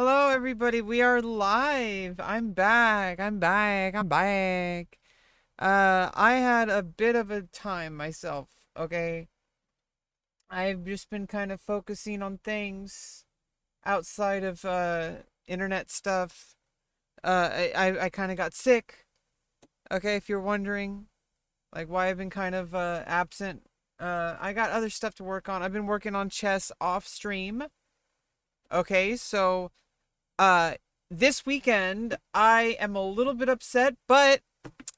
Hello, everybody. We are live. I'm back. I'm back. I'm back. I had a bit of a time myself. Okay, I've just been kind of focusing on things outside of internet stuff. I kind of got sick. Okay, if you're wondering, like why I've been kind of absent. I got other stuff to work on. I've been working on chess off stream. Okay, so Uh, this weekend, I am a little bit upset, but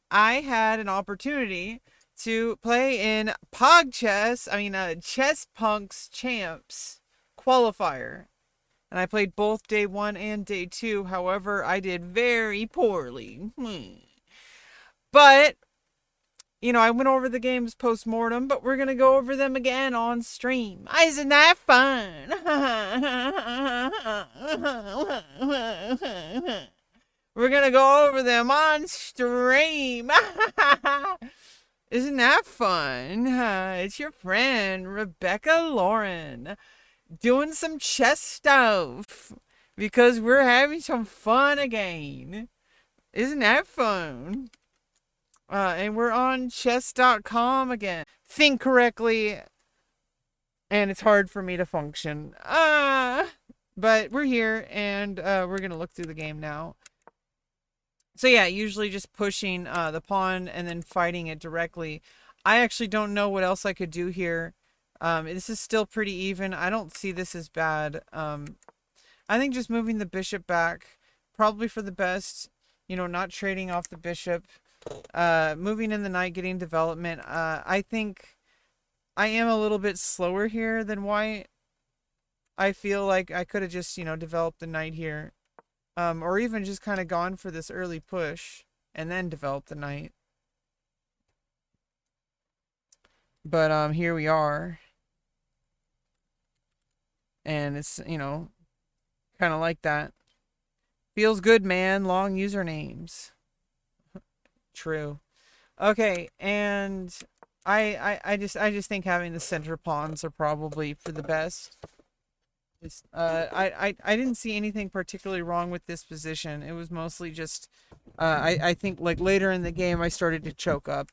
I had an opportunity to play in Chesspunks Champs Qualifier. And I played both day one and day two. However, I did very poorly. But, I went over the games post mortem, but we're going to go over them again on stream. Isn't that fun? We're gonna go over them on stream. Isn't that fun? It's your friend Rebecca Lauren doing some chess stuff because we're having some fun again. Isn't that fun? And we're on chess.com again. Think correctly, and it's hard for me to function. But we're here, and we're gonna look through the game now. So yeah, usually just pushing the pawn and then fighting it directly. I actually don't know what else I could do here. This is still pretty even. I don't see this as bad. I think just moving the bishop back, probably for the best. Not trading off the bishop. Moving in the knight, getting development. I think I am a little bit slower here than white. I feel like I could have just, developed the knight here. Or even just kind of gone for this early push and then developed the knight. But here we are. And it's, kind of like that. Feels good, man. Long usernames. True. Okay, and I just think having the center pawns are probably for the best. I didn't see anything particularly wrong with this position. It was mostly just, I think like later in the game I started to choke up.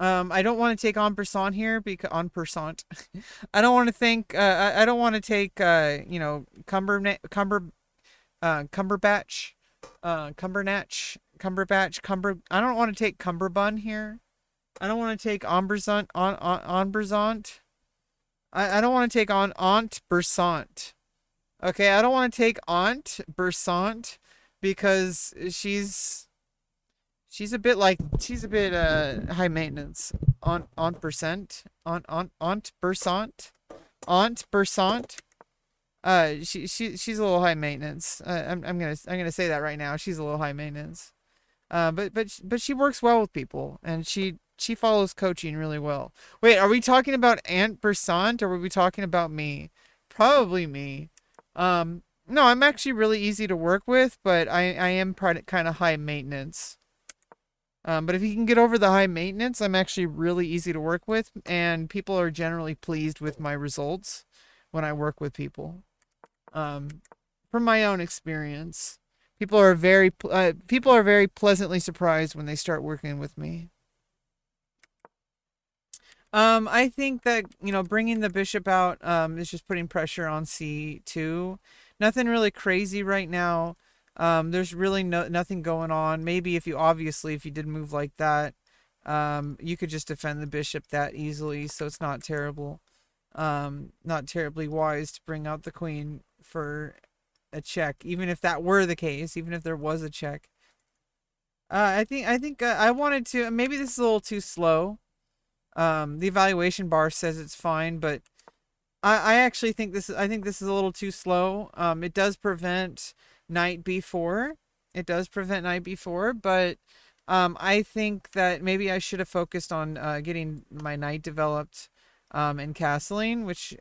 I don't want to take en passant here because en passant. I don't want to think. I don't want to take. Cumberbatch, Cumberbatch. I don't want to take Cumberbun here. I don't want to take Ombersant on Bersant. I don't want to take on Aunt Bersant. Okay, I don't want to take Aunt Bersant because she's a bit high maintenance. Aunt Bersant. Aunt Bersant. Aunt Bersant. She's a little high maintenance. I'm gonna say that right now. She's a little high maintenance. But she works well with people, and she follows coaching really well. Wait, are we talking about Aunt Bersant or were we talking about me? Probably me. No, I'm actually really easy to work with, but I am kind of high maintenance. But if you can get over the high maintenance, I'm actually really easy to work with, and people are generally pleased with my results when I work with people. From my own experience, people are very pleasantly surprised when they start working with me. I think that, bringing the bishop out, is just putting pressure on c2. Nothing really crazy right now. There's really nothing going on. Maybe if you did move like that, you could just defend the bishop that easily, so it's not terrible. Not terribly wise to bring out the queen for a check, even if that were the case, even if there was a check. I think I wanted to. Maybe this is a little too slow. The evaluation bar says it's fine, but I actually think this is a little too slow. It does prevent knight b4. It does prevent knight b4, but I think that maybe I should have focused on getting my knight developed and castling, which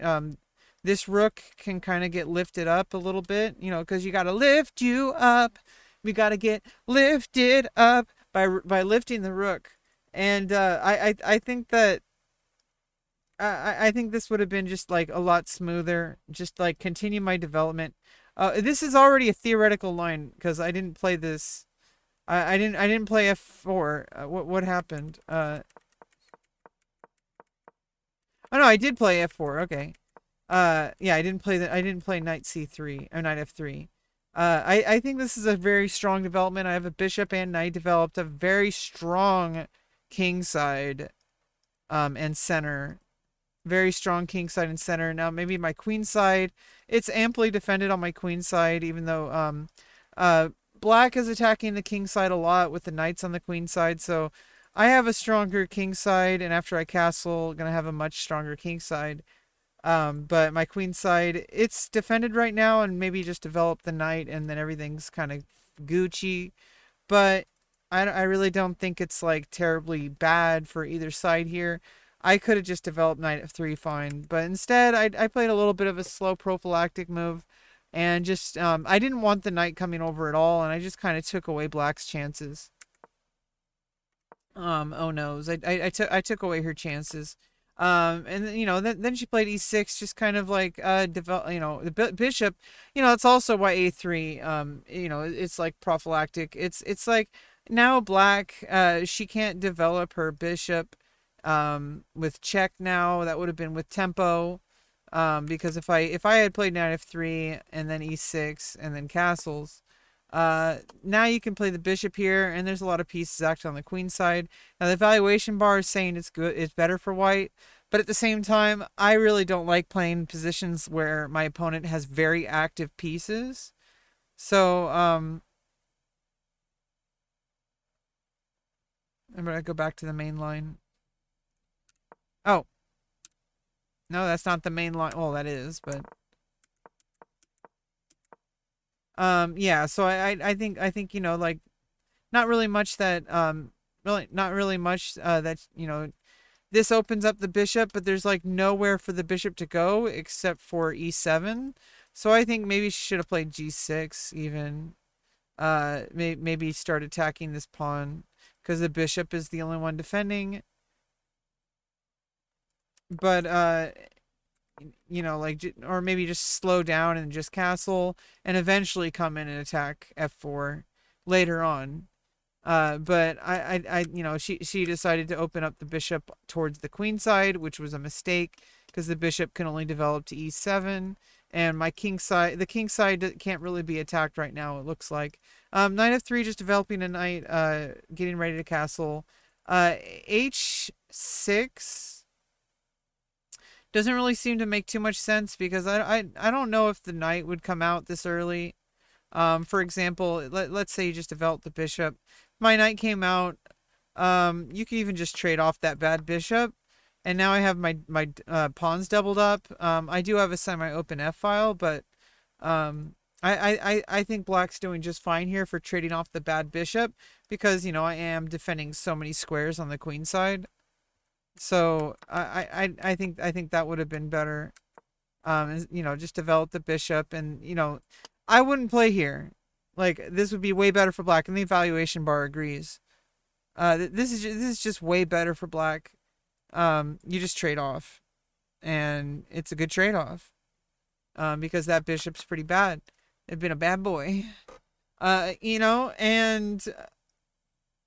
this rook can kind of get lifted up a little bit, because you got to lift you up. We got to get lifted up by lifting the rook. And I think that I think this would have been just like a lot smoother. Just like continue my development. This is already a theoretical line because I didn't play this. I didn't play f4. What happened? Oh no, I did play f4. Okay. Yeah, I didn't play knight c3 or knight f3. I think this is a very strong development. I have a bishop and knight developed, a very strong king side, and center. Very strong king side and center. Now maybe my queen side, it's amply defended on my queen side, even though uh, black is attacking the king side a lot with the knights on the queen side. So I have a stronger king side, and after I castle, gonna have a much stronger king side. But my queen side, it's defended right now, and maybe just develop the knight, and then everything's kind of Gucci. But I really don't think it's like terribly bad for either side here. I could have just developed knight f3 fine, but instead I played a little bit of a slow prophylactic move, and just I didn't want the knight coming over at all, and I just kind of took away black's chances. Oh noes. I took away her chances. And then, then she played e6, just kind of like develop, the bishop, it's also why a3, it's like prophylactic. It's like now black, she can't develop her bishop with check now. That would have been with tempo. Because if I had played knight f3 and then e6 and then castles, now you can play the bishop here, and there's a lot of pieces actually on the queen side. Now the evaluation bar is saying it's better for white, but at the same time, I really don't like playing positions where my opponent has very active pieces. So I'm gonna go back to the main line. Oh, no, that's not the main line. Well, that is, but yeah. So I think like not really much that really not really much that this opens up the bishop, but there's like nowhere for the bishop to go except for e7. So I think maybe she should have played g6 even. Maybe start attacking this pawn because the bishop is the only one defending. But like, or maybe just slow down and just castle and eventually come in and attack f4 later on. But she decided to open up the bishop towards the queen side, which was a mistake because the bishop can only develop to e7, and my king side, the king side can't really be attacked right now. It looks like knight f3, just developing a knight, getting ready to castle. H6 doesn't really seem to make too much sense because I don't know if the knight would come out this early. For example, let's say you just developed the bishop. My knight came out. You could even just trade off that bad bishop. And now I have my pawns doubled up. I do have a semi-open f-file, but I think black's doing just fine here for trading off the bad bishop because, I am defending so many squares on the queen side. So I think that would have been better. Just develop the bishop, and I wouldn't play here. Like, this would be way better for black, and the evaluation bar agrees. This is just way better for black. You just trade off, and it's a good trade off. Because that bishop's pretty bad. It's been a bad boy. And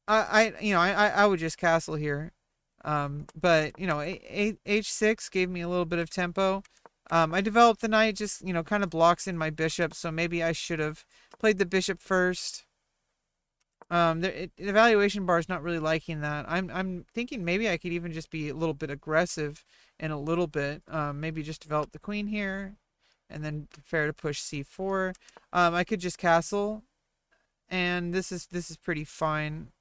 I would just castle here. But h6 gave me a little bit of tempo. I developed the knight, just kind of blocks in my bishop, so maybe I should have played the bishop first. The evaluation bar is not really liking that. I'm thinking maybe I could even just be a little bit aggressive in a little bit. Maybe just develop the queen here, and then prepare to push c4. I could just castle, and this is pretty fine.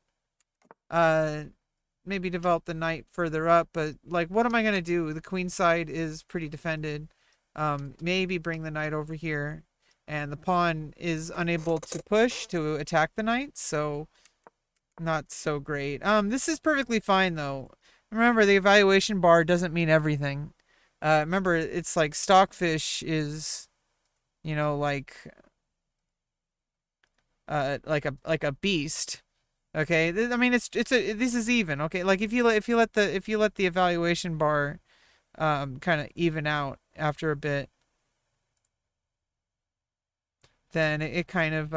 Maybe develop the knight further up, but like, what am I gonna do? The queen side is pretty defended. Maybe bring the knight over here, and the pawn is unable to push to attack the knight, so not so great. This is perfectly fine though. Remember, the evaluation bar doesn't mean everything. Remember, it's like Stockfish is, like a beast. Okay, I mean this is even. Okay, like if you let the evaluation bar kind of even out after a bit. then it kind of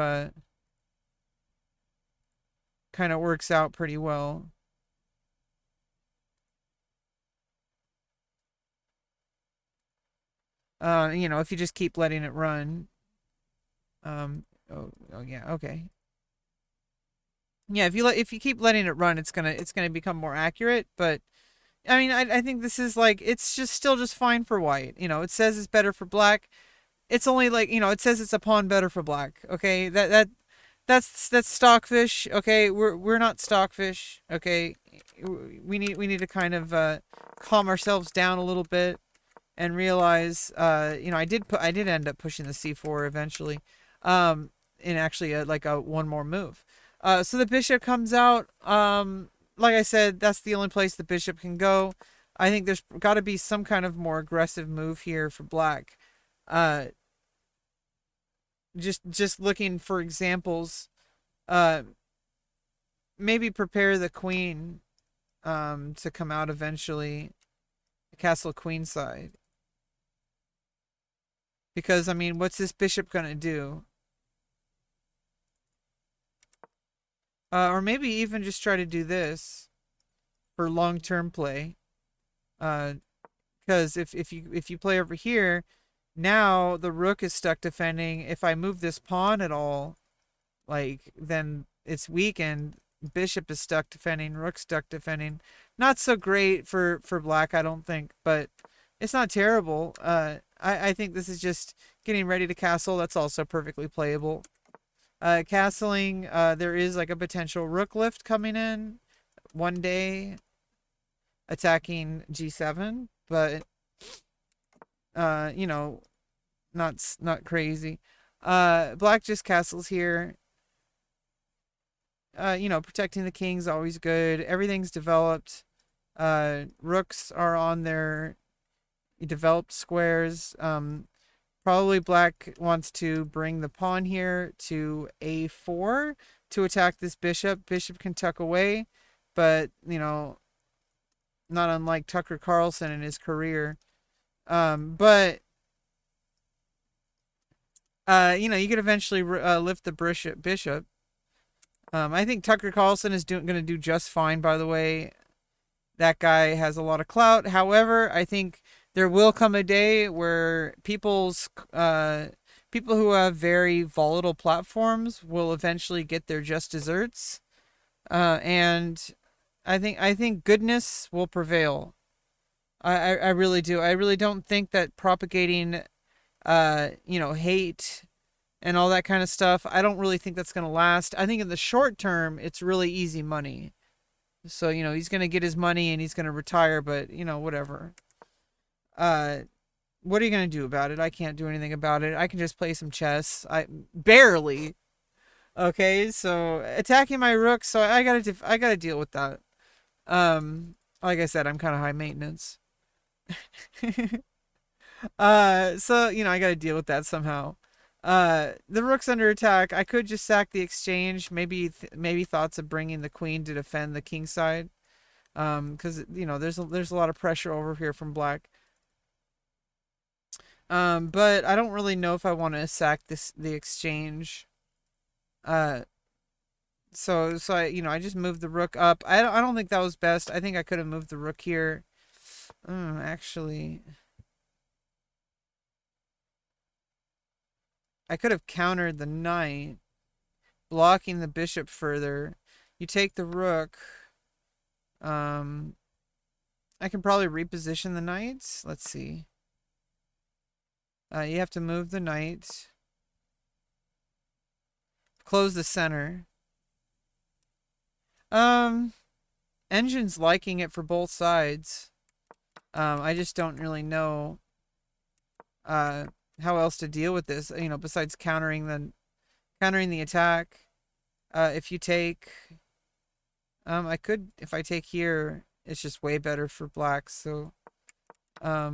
works out pretty well. If you just keep letting it run. Oh yeah, okay. Yeah, if you keep letting it run, it's gonna become more accurate. But I mean, I think this is like it's just still just fine for white. It says it's better for black. It's only like it says it's a pawn better for black. Okay, that's stockfish. Okay, we're not stockfish. Okay, we need to kind of calm ourselves down a little bit and realize I did end up pushing the c4 eventually, in actually like a one more move. So the bishop comes out. Like I said, that's the only place the bishop can go. I think there's got to be some kind of more aggressive move here for black. Uh, just looking for examples. Uh, Maybe prepare the queen to come out eventually, castle queenside. Because I mean, what's this bishop gonna do? Or maybe even just try to do this for long-term play. Because if you play over here, now the rook is stuck defending. If I move this pawn at all, like then it's weakened. Bishop is stuck defending. Rook stuck defending. Not so great for black, I don't think, but it's not terrible. I think this is just getting ready to castle. That's also perfectly playable. Castling, there is like a potential rook lift coming in one day, attacking g7, but not crazy. Black just castles here. Protecting the king's always good. Everything's developed. Rooks are on their developed squares. Probably black wants to bring the pawn here to a4 to attack this bishop. Bishop can tuck away, but, not unlike Tucker Carlson in his career. But you could eventually lift the bishop. I think Tucker Carlson is going to do just fine, by the way. That guy has a lot of clout. However, I think there will come a day where people who have very volatile platforms will eventually get their just desserts. And I think goodness will prevail. I really do. I really don't think that propagating hate and all that kind of stuff, I don't really think that's going to last. I think in the short term, it's really easy money. So, he's going to get his money and he's going to retire, but, whatever. What are you going to do about it? I can't do anything about it. I can just play some chess. Barely. Okay, so attacking my rook, so I gotta deal with that. Like I said, I'm kind of high maintenance. So, I gotta deal with that somehow. The rook's under attack. I could just sack the exchange. Maybe thoughts of bringing the queen to defend the king side. Because there's a lot of pressure over here from black. But I don't really know if I want to sack the exchange. So I just moved the rook up. I don't think that was best. I think I could have moved the rook here. Actually, I could have countered the knight, blocking the bishop further. You take the rook. I can probably reposition the knights. Let's see. You have to move the knight. Close the center. Engine's liking it for both sides. I just don't really know how else to deal with this, besides countering the attack. If you take if I take here, it's just way better for black, so I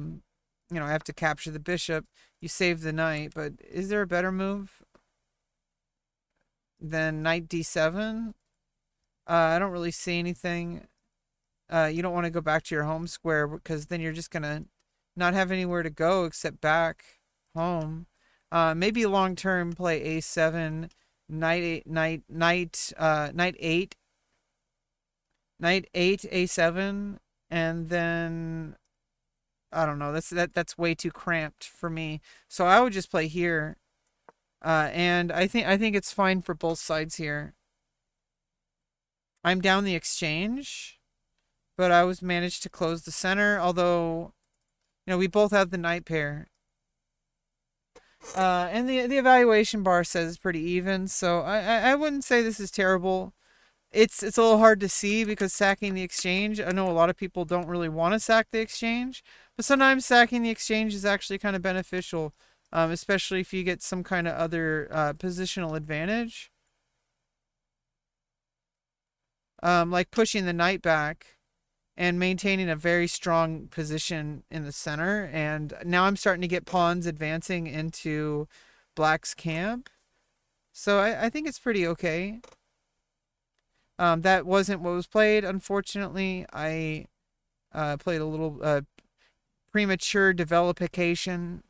have to capture the bishop. You save the knight, but is there a better move than knight d7? I don't really see anything. You don't want to go back to your home square because then you're just gonna not have anywhere to go except back home. Maybe long term play a7, knight 8, knight 8 a7, and then I don't know. That's way too cramped for me. So I would just play here. And I think it's fine for both sides here. I'm down the exchange, but I was managed to close the center. Although, we both have the knight pair. And the evaluation bar says it's pretty even. So I wouldn't say this is terrible. It's a little hard to see because sacking the exchange. I know a lot of people don't really want to sack the exchange, but sometimes sacking the exchange is actually kind of beneficial, especially if you get some kind of other positional advantage, like pushing the knight back and maintaining a very strong position in the center. And now I'm starting to get pawns advancing into black's camp. So I think it's pretty okay. That wasn't what was played. Unfortunately, I played a little premature developication.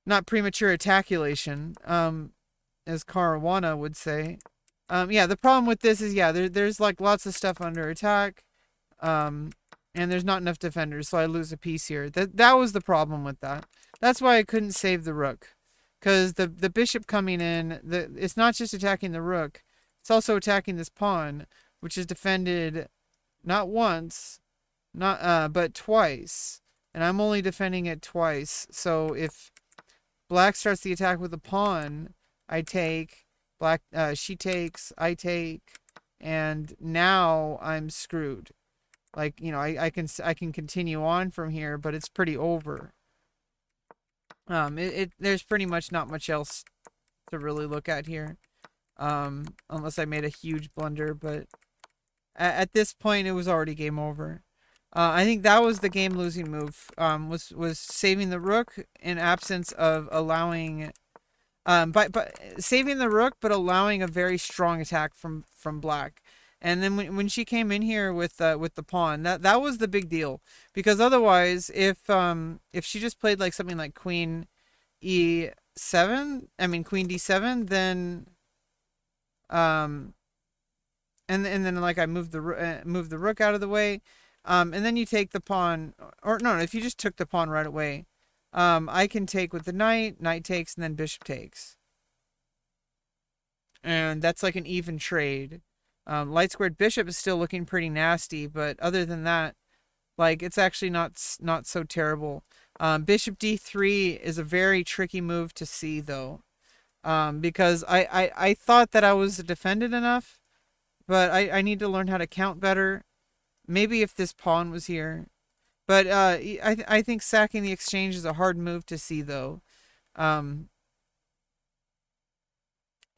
Not premature attaculation, as Caruana would say. Yeah, the problem with this is, there's like lots of stuff under attack, and there's not enough defenders, so I lose a piece here. That was the problem with that. That's why I couldn't save the rook. Because the bishop coming in, it's not just attacking the rook, it's also attacking this pawn, which is defended not once, but twice. And I'm only defending it twice. So if black starts the attack with a pawn, I take, she takes, I take, and now I'm screwed. Like, I can continue on from here, but it's pretty over. There's pretty much not much else to really look at here, unless I made a huge blunder. But at this point, it was already game over. I think that was the game-losing move. Was saving the rook in absence of allowing, but saving the rook, but allowing a very strong attack from black. And then when she came in here with the pawn, that was the big deal, because otherwise, if she just played like something like queen queen d7, then and then like I moved the rook out of the way, and then you take the pawn, or no, if you just took the pawn right away, I can take with the knight takes, and then bishop takes, and that's like an even trade. Light squared bishop is still looking pretty nasty, but other than that, like, it's actually not so terrible. Bishop d3 is a very tricky move to see, though, because I thought that I was defended enough, but I need to learn how to count better. Maybe if this pawn was here, but I think sacking the exchange is a hard move to see, though.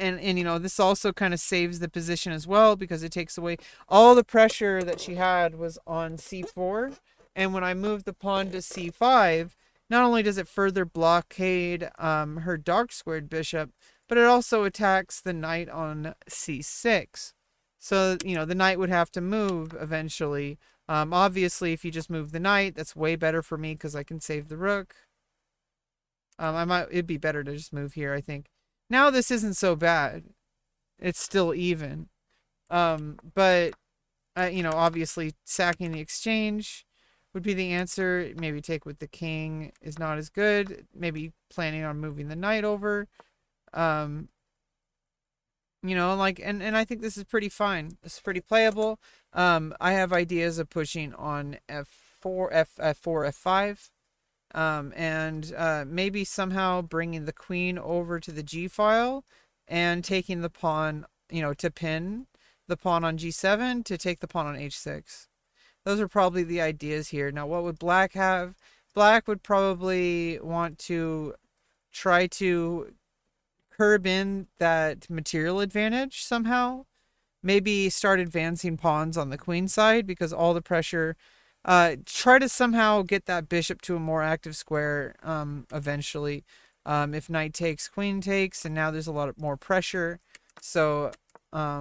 And this also kind of saves the position as well, because it takes away all the pressure that she had was on c4. And when I move the pawn to c5, not only does it further blockade her dark squared bishop, but it also attacks the knight on c6. So, the knight would have to move eventually. Obviously, if you just move the knight, that's way better for me because I can save the rook. It'd be better to just move here, I think. Now this isn't so bad. It's still even. But, obviously sacking the exchange would be the answer. Maybe take with the king is not as good. Maybe planning on moving the knight over. And I think this is pretty fine. This is pretty playable. I have ideas of pushing on f4, f5. And maybe somehow bringing the queen over to the g file and taking the pawn, to pin the pawn on g7 to take the pawn on h6. Those are probably the ideas here. Now, what would black have? Black would probably want to try to curb in that material advantage somehow. Maybe start advancing pawns on the queen side, because all the pressure. Try to somehow get that bishop to a more active square eventually. If knight takes, queen takes, and now there's a lot more pressure. So, I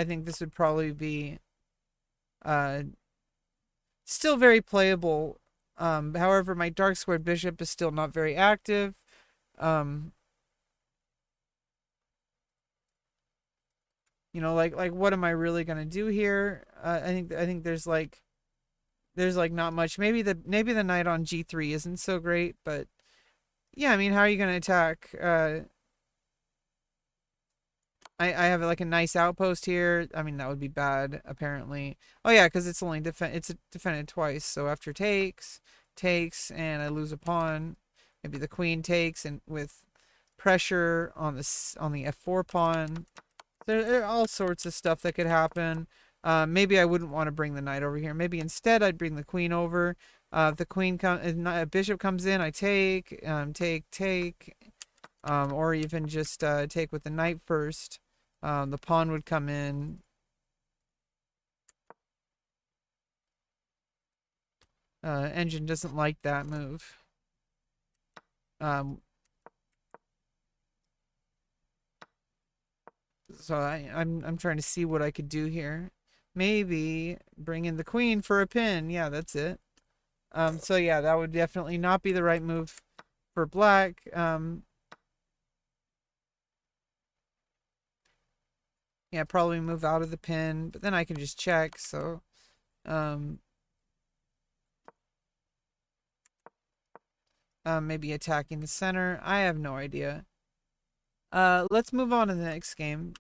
think this would probably be still very playable. However, my dark squared bishop is still not very active. Um, like what am I really gonna do here? I think there's like not much. Maybe the knight on g3 isn't so great, but yeah, I mean, how are you gonna attack? I have like a nice outpost here. I mean, that would be bad apparently. Oh yeah, because it's defended twice. So after takes, and I lose a pawn. Maybe the queen takes, and with pressure on the f4 pawn. There are all sorts of stuff that could happen. Maybe I wouldn't want to bring the knight over here. Maybe instead I'd bring the queen over. If the bishop comes in, I take, or even just take with the knight first. The pawn would come in. Engine doesn't like that move. Um, so I'm trying to see what I could do here. Maybe bring in the queen for a pin. Yeah, that's it. So yeah, that would definitely not be the right move for black. Yeah, probably move out of the pin, but then I can just check. So, um, maybe attacking the center. I have no idea. Let's move on to the next game.